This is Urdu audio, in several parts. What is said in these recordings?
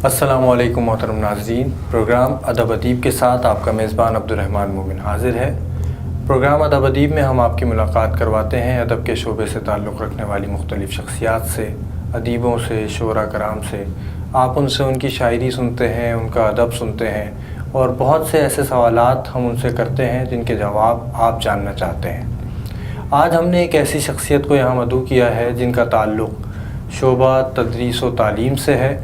السلام علیکم محترم ناظرین، پروگرام ادب ادیب کے ساتھ آپ کا میزبان عبدالرحمن مومن حاضر ہے۔ پروگرام ادب ادیب میں ہم آپ کی ملاقات کرواتے ہیں ادب کے شعبے سے تعلق رکھنے والی مختلف شخصیات سے، ادیبوں سے، شعراء کرام سے۔ آپ ان سے ان کی شاعری سنتے ہیں، ان کا ادب سنتے ہیں، اور بہت سے ایسے سوالات ہم ان سے کرتے ہیں جن کے جواب آپ جاننا چاہتے ہیں۔ آج ہم نے ایک ایسی شخصیت کو یہاں مدعو کیا ہے جن کا تعلق شعبہ تدریس و تعلیم سے ہے۔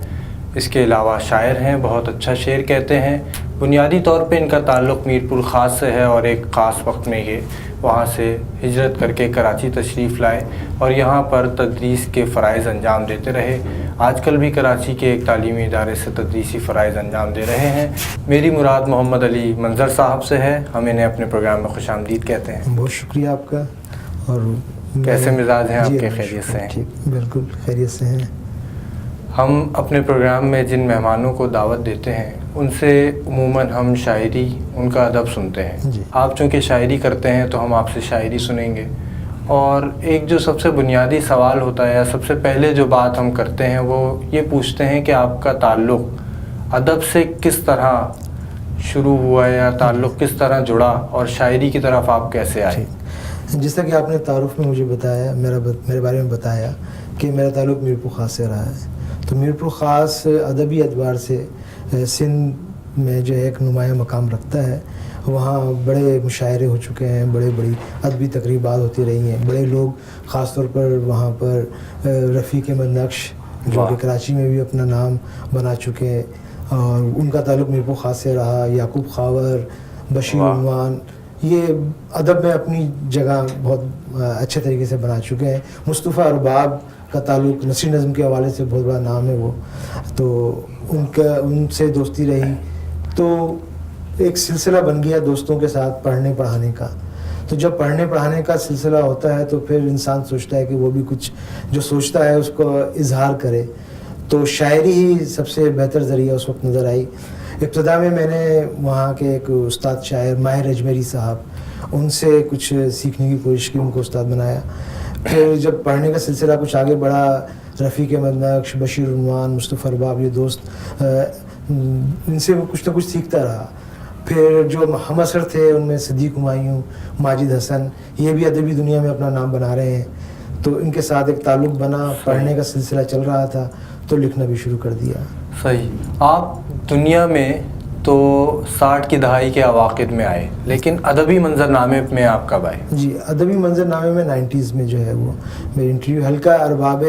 اس کے علاوہ شاعر ہیں، بہت اچھا شعر کہتے ہیں۔ بنیادی طور پہ ان کا تعلق میر پور خاص سے ہے، اور ایک خاص وقت میں یہ وہاں سے ہجرت کر کے کراچی تشریف لائے اور یہاں پر تدریس کے فرائض انجام دیتے رہے۔ آج کل بھی کراچی کے ایک تعلیمی ادارے سے تدریسی فرائض انجام دے رہے ہیں۔ میری مراد محمد علی منظر صاحب سے ہے، ہم انہیں اپنے پروگرام میں خوش آمدید کہتے ہیں۔ بہت شکریہ آپ کا۔ اور کیسے مزاج ہیں آپ کے؟ خیریت سے ہیں؟ ٹھیک، بالکل خیریت سے ہیں۔ ہم اپنے پروگرام میں جن مہمانوں کو دعوت دیتے ہیں ان سے عموماً ہم شاعری، ان کا ادب سنتے ہیں۔ جی، آپ چونکہ شاعری کرتے ہیں تو ہم آپ سے شاعری سنیں گے، اور ایک جو سب سے بنیادی سوال ہوتا ہے یا سب سے پہلے جو بات ہم کرتے ہیں وہ یہ پوچھتے ہیں کہ آپ کا تعلق ادب سے کس طرح شروع ہوا یا تعلق کس طرح جڑا، اور شاعری کی طرف آپ کیسے آئے؟ جس طرح کہ آپ نے تعارف میں مجھے بتایا، میرے بارے میں بتایا کہ میرا تعلق میر پور خاص سے رہا ہے، تو میر پور خاص ادبی اعتبار سے سندھ میں جو ایک نمایاں مقام رکھتا ہے۔ وہاں بڑے مشاعرے ہو چکے ہیں، بڑی ادبی تقریبات ہوتی رہی ہیں، بڑے لوگ خاص طور پر وہاں پر رفیق احمد نقش جو کہ کراچی میں بھی اپنا نام بنا چکے ہیں، اور ان کا تعلق میر پور خاص سے رہا۔ یعقوب خاور، بشیر عنوان، یہ ادب میں اپنی جگہ بہت اچھے طریقے سے بنا چکے ہیں۔ مصطفیٰ ارباب کا تعلق نثری نظم کے حوالے سے بہت بڑا نام ہے وہ، تو ان سے دوستی رہی، تو ایک سلسلہ بن گیا دوستوں کے ساتھ پڑھنے پڑھانے کا۔ تو جب پڑھنے پڑھانے کا سلسلہ ہوتا ہے تو پھر انسان سوچتا ہے کہ وہ بھی کچھ جو سوچتا ہے اس کو اظہار کرے، تو شاعری ہی سب سے بہتر ذریعہ اس وقت نظر آئی۔ ابتدا میں نے وہاں کے ایک استاد شاعر ماہر اجمیری صاحب، ان سے کچھ سیکھنے کی کوشش کی، ان کو استاد بنایا۔ پھر جب پڑھنے کا سلسلہ کچھ آگے بڑھا، رفیق احمد نقش، بشیر عنوان، مصطفیٰ ارباب، یہ دوست، ان سے کچھ نہ کچھ سیکھتا رہا۔ پھر جو ہم اثر تھے ان میں صدیق ہمایوں، ماجد حسن، یہ بھی ادبی دنیا میں اپنا نام بنا رہے ہیں، تو ان کے ساتھ ایک تعلق بنا، پڑھنے کا سلسلہ چل رہا تھا تو لکھنا بھی شروع کر دیا۔ صحیح۔ آپ دنیا میں تو 60 کی دہائی کے اواخر میں آئے، لیکن ادبی منظرنامے میں آپ کب آئے؟ جی، ادبی منظرنامے میں 90s میں جو ہے وہ میری انٹرویو حلقہ ارباب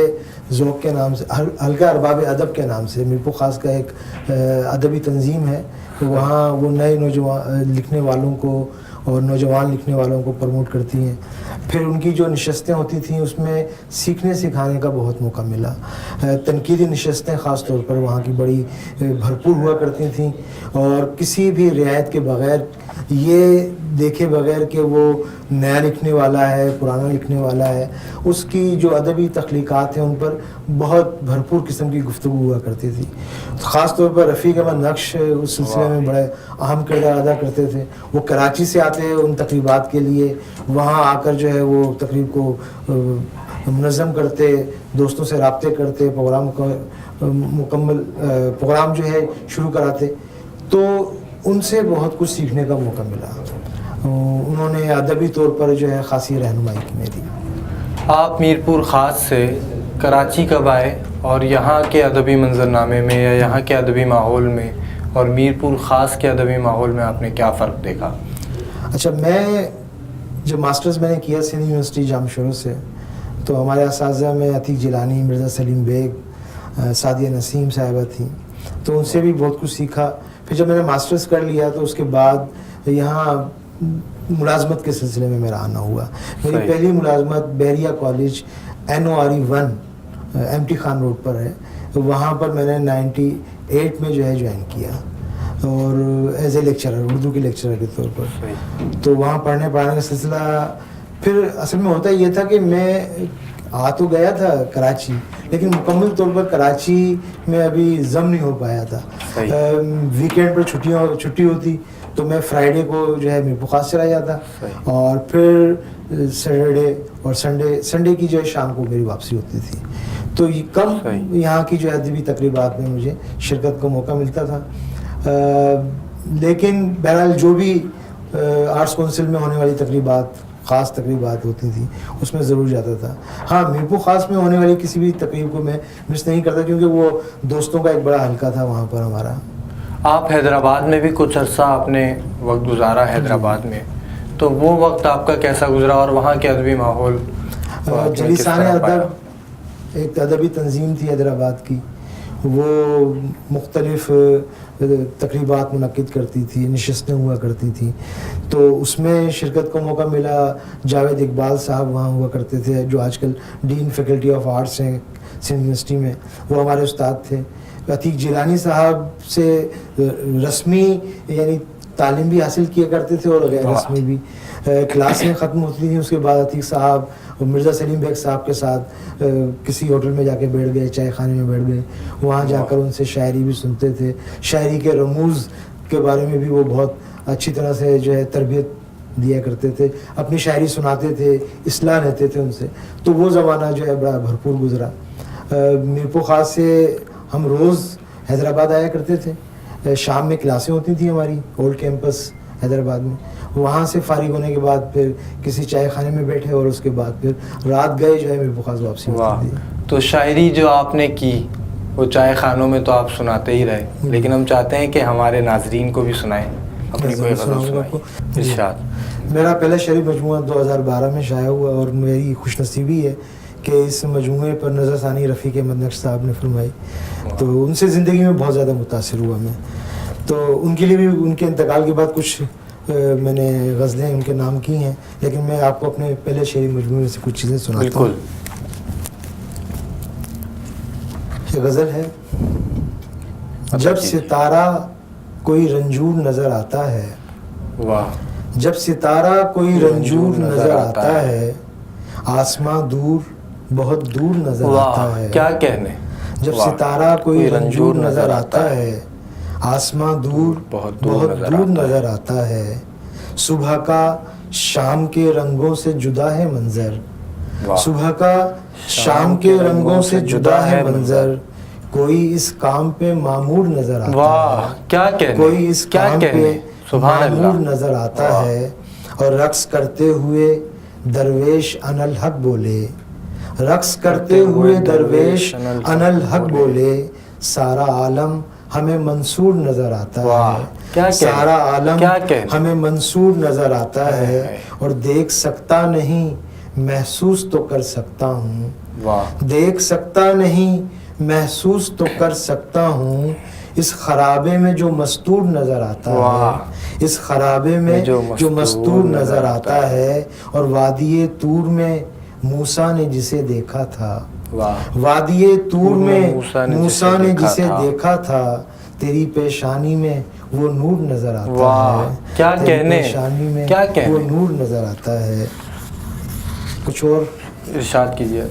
ذوق کے نام سے، حلقہ ارباب ادب کے نام سے، میر پور خاص کا ایک ادبی تنظیم ہے، وہاں وہ نئے نوجوان لکھنے والوں کو اور نوجوان لکھنے والوں کو پروموٹ کرتی ہیں۔ پھر ان کی جو نشستیں ہوتی تھیں اس میں سیکھنے سکھانے کا بہت موقع ملا۔ تنقیدی نشستیں خاص طور پر وہاں کی بڑی بھرپور ہوا کرتی تھیں، اور کسی بھی رعایت کے بغیر، یہ دیکھے بغیر کہ وہ نیا لکھنے والا ہے، پرانا لکھنے والا ہے، اس کی جو ادبی تخلیقات ہیں ان پر بہت بھرپور قسم کی گفتگو ہوا کرتی تھی۔ خاص طور پر رفیق احمد نقش اس سلسلے میں بڑے اہم کردار ادا کرتے تھے۔ وہ کراچی سے آتے ان تقریبات کے لیے، وہاں آ کر جو ہے وہ تقریب کو منظم کرتے، دوستوں سے رابطے کرتے، پروگرام کو مکمل پروگرام جو ہے شروع کراتے، تو ان سے بہت کچھ سیکھنے کا موقع ملا۔ انہوں نے ادبی طور پر جو ہے خاصی رہنمائی کی میری۔ آپ میر پور خاص سے کراچی کب آئے، اور یہاں کے ادبی منظرنامے میں یا یہاں کے ادبی ماحول میں اور میر پور خاص کے ادبی ماحول میں آپ نے کیا فرق دیکھا؟ اچھا، میں جب ماسٹرز میں نے کیا سندھ یونیورسٹی جامع شروع سے، تو ہمارے اساتذہ میں عتیق جیلانی، مرزا سلیم بیگ، سعدیہ نسیم صاحبہ تھیں، تو ان سے بھی بہت کچھ سیکھا۔ پھر جب میں نے ماسٹرز کر لیا تو اس کے بعد یہاں ملازمت کے سلسلے میں میرا آنا ہوا۔ میری پہلی ملازمت Bahria college NORE 1 MT Khan road پر ہے، وہاں پر میں نے 98 میں جو ہے جوائن کیا، اور ایز اے لیکچرر، اردو کے لیکچرر کے طور پر۔ تو وہاں پڑھنے پڑھانے کا سلسلہ پھر اصل میں ہوتا یہ تھا کہ میں آ تو گیا تھا کراچی، لیکن مکمل طور پر کراچی میں ابھی ضم نہیں ہو پایا تھا۔ ویکینڈ پر چھٹی ہوتی تو میں فرائیڈے کو جو ہے میر پور خاص چلا جاتا، اور پھر سیٹرڈے اور سنڈے کی جو ہے شام کو میری واپسی ہوتی تھی۔ تو یہ کم یہاں کی جو ادبی تقریبات میں مجھے شرکت کا موقع ملتا تھا. لیکن بہرحال جو بھی آرٹس کونسل میں ہونے والی تقریبات, خاص تقریبات ہوتی تھیں, اس میں ضرور جاتا تھا. ہاں, میرپور خاص میں ہونے والی کسی بھی تقریب کو میں مس نہیں کرتا, کیونکہ وہ دوستوں کا ایک بڑا حلقہ تھا وہاں پر ہمارا. آپ حیدرآباد میں بھی کچھ عرصہ آپ نے وقت گزارا حیدرآباد میں, تو وہ وقت آپ کا کیسا گزرا اور وہاں کے ادبی ماحول؟ جلیسان ادب ایک ادبی تنظیم تھی حیدرآباد کی, وہ مختلف تقریبات منعقد کرتی تھی, نشستیں ہوا کرتی تھیں, تو اس میں شرکت کا موقع ملا. جاوید اقبال صاحب وہاں ہوا کرتے تھے, جو آج کل ڈین فیکلٹی آف آرٹس ہیں سندھ یونیورسٹی میں, وہ ہمارے استاد تھے. عتیق جیلانی صاحب سے رسمی یعنی تعلیم بھی حاصل کیا کرتے تھے اور غیر رسمی بھی. کلاسیں ختم ہوتی تھیں, اس کے بعد عتیق صاحب اور مرزا سلیم بیگ صاحب کے ساتھ کسی ہوٹل میں جا کے بیٹھ گئے, چائے خانے میں بیٹھ گئے, وہاں جا کر ان سے شاعری بھی سنتے تھے. شاعری کے رموز کے بارے میں بھی وہ بہت اچھی طرح سے جو ہے تربیت دیا کرتے تھے, اپنی شاعری سناتے تھے, اصلاح لیتے تھے ان سے. تو وہ زمانہ جو ہے بڑا بھرپور گزرا. میرپور خاص سے ہم روز حیدرآباد آیا کرتے تھے. شام میں کلاسیں ہوتی تھیں ہماری اولڈ کیمپس حیدرآباد میں. وہاں سے فارغ ہونے کے بعد پھر کسی چائے خانے میں بیٹھے اور اس کے بعد پھر رات گئے جو ہے میرپور خاص واپسی ہوتی تھی. تو شاعری جو آپ نے کی وہ چائے خانوں میں تو آپ سناتے ہی رہے, لیکن ہم چاہتے ہیں کہ ہمارے ناظرین کو بھی سنائیں اپنی کوئی غزل سنائیں. ارشاد. میرا پہلا شعری مجموعہ 2012 میں شائع ہوا, اور میری خوش نصیبی ہے کہ اس مجموعے پر نظر ثانی رفیق احمد نقش صاحب نے فرمائی, تو ان سے زندگی میں بہت زیادہ متاثر ہوا میں. تو ان کے لیے بھی ان کے انتقال کے بعد کچھ میں نے غزلیں ان کے نام کی ہیں, لیکن میں آپ کو اپنے پہلے شعری مجموعے سے کچھ چیزیں سناتا ہوں. یہ غزل ہے. جب ستارہ کوئی رنجور نظر آتا ہے, جب ستارہ کوئی رنجور نظر آتا ہے, آسماں دور بہت دور نظر آتا ہے. کیا کہنے. جب ستارہ کوئی رنجور نظر آتا ہے, آسماں دور بہت دور نظر آتا ہے. صبح کا شام کے رنگوں سے جدا ہے منظر, صبح کا شام کے رنگوں سے جدا ہے منظر. کوئی اس کام پہ معمور نظر آتا ہے, کیا کہنے. کوئی اس کام پہ معمور نظر آتا ہے. اور رقص کرتے ہوئے درویش انالحق بولے, رقص کرتے ہوئے درویش انالحق بولے. سارا عالم ہمیں منصور نظر آتا ہے, سارا عالم ہمیں منصور نظر آتا ہے. اور دیکھ سکتا نہیں محسوس تو کر سکتا ہوں, دیکھ سکتا نہیں محسوس تو کر سکتا ہوں. اس خرابے میں جو مستور نظر آتا ہے, اس خرابے میں جو مستور نظر آتا ہے. اور وادی طور میں موسیٰ نے جسے دیکھا تھا, وادی طور میں موسیٰ نے جسے دیکھا تھا. تیری پیشانی میں وہ نور نظر آتا ہے, کیا کہنے. پیشانی میں وہ نور نظر آتا ہے. کچھ اور ارشاد کیجیے.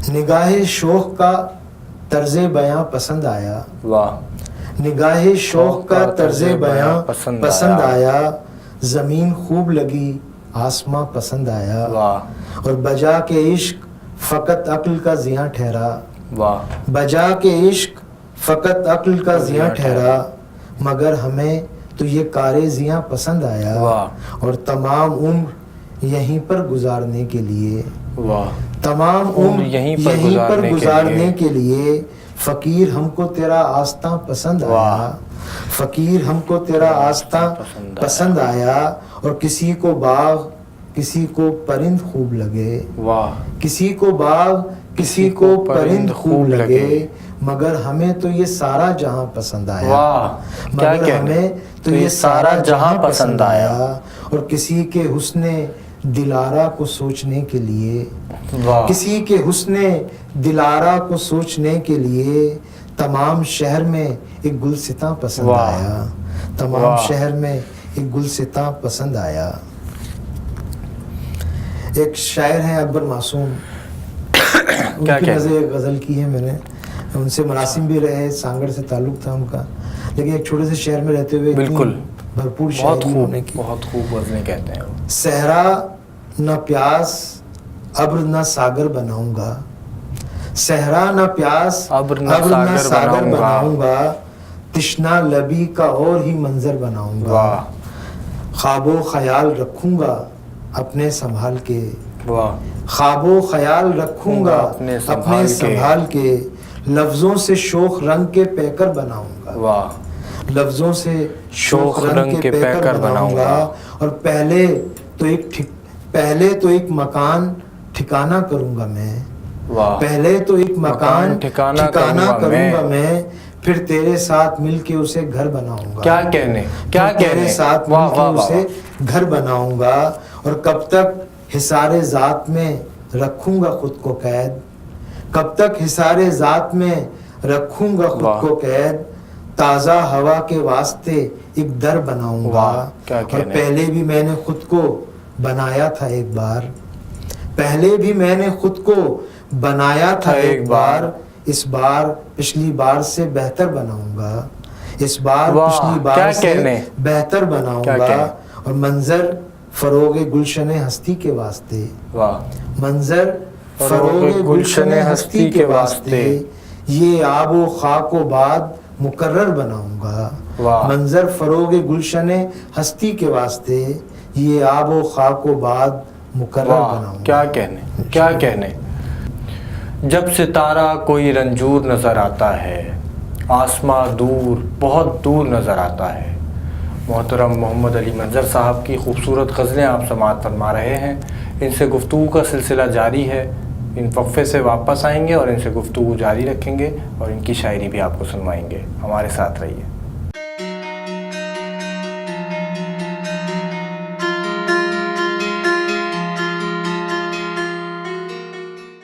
نگاہ شوق کا طرز بیاں پسند آیا, نگاہ شوق کا طرز بیاں پسند آیا. زمین خوب لگی آسماں پسند آیا. اور بجا کے عشق فقط عقل کا زیاں ٹھہرا, بجا کے عشق فقط عقل کا زیاں ٹھہرا. مگر ہمیں تو یہ کار زیاں پسند آیا. اور تمام عمر یہیں پر گزارنے کے لیے, تمام عمر یہیں پر گزارنے کے لیے. فقیر ہم کو تیرا آستاں پسند آیا, فقیر ہم کو تیرا آستاں پسند آیا. اور کسی کو باغ کسی کو پرند خوب لگے, کسی کو باغ کسی کو پرند خوب لگے. مگر ہمیں تو یہ سارا جہاں پسند آیا, مگر ہمیں تو یہ سارا جہاں پسند آیا. اور کسی کے حسن دلارا کو سوچنے کے لیے, کسی کے حسن دلارا کو سوچنے کے لیے تمام شہر میں ایک گلستاں پسند آیا, تمام شہر میں ایک گلستاں پسند آیا. ایک شاعر ہیں اکبر معصوم, ان کی نظر ایک غزل کی ہے میں نے, ان سے مراسم بھی رہے, سانگڑ سے تعلق تھا ان کا, لیکن ایک چھوٹے سے شہر میں رہتے ہوئے بالکل بھرپور شاعری ہونے کی. بہت خوب غزلیں کہتے ہیں. صحرا نہ پیاس ابر نہ ساگر بناؤں گا، صحرا نہ پیاس ابر نہ ساگر بناؤں گا، تشنا لبی کا اور ہی منظر بناؤں گا، واہ خواب و خیال رکھوں گا اپنے سنبھال کے، واہ خواب و خیال رکھوں گا اپنے اپنے سنبھال کے، لفظوں سے شوخ رنگ کے پیکر بناؤں گا، واہ لفظوں سے شوخ رنگ کے پیکر بناؤں گا، اور پہلے تو ایک مکان ٹھکانہ کروں گا میں، واہ پہلے تو ایک مکان ٹھکانہ کروں گا میں، پھر تیرے ساتھ مل کے اسے گھر بناؤں گا، کیا کہنے تیرے ساتھ مل کے اسے گھر بناؤں گا، اور کب تک حصار ذات میں رکھوں گا خود کو قید، کب تک حصار ذات میں رکھوں گا خود کو قید، تازہ ہوا کے واسطے ایک در بناؤں گا، اور پہلے بھی میں نے خود کو بنایا تھا ایک بار، پہلے بھی میں نے خود کو بنایا تھا ایک بار، اس بار پچھلی بار سے بہتر بناؤں گا، اس بار پچھلی بار سے بہتر بناؤں گا، اور منظر فروغ گلشن ہستی کے واسطے، منظر فروغ گلشن ہستی کے واسطے، یہ آب و خاک و باد مقرر بناؤں گا، منظر فروغ گلشن ہستی کے واسطے، یہ آب و خاک و باد مقرر بناؤں گا۔ کیا کہنے، کیا کہنے۔ جب ستارہ کوئی رنجور نظر آتا ہے، آسماں دور بہت دور نظر آتا ہے۔ محترم محمد علی منظر صاحب کی خوبصورت غزلیں آپ سماعت فرما رہے ہیں، ان سے گفتگو کا سلسلہ جاری ہے، ان وقفے سے واپس آئیں گے اور ان سے گفتگو جاری رکھیں گے اور ان کی شاعری بھی آپ کو سنوائیں گے، ہمارے ساتھ رہیے۔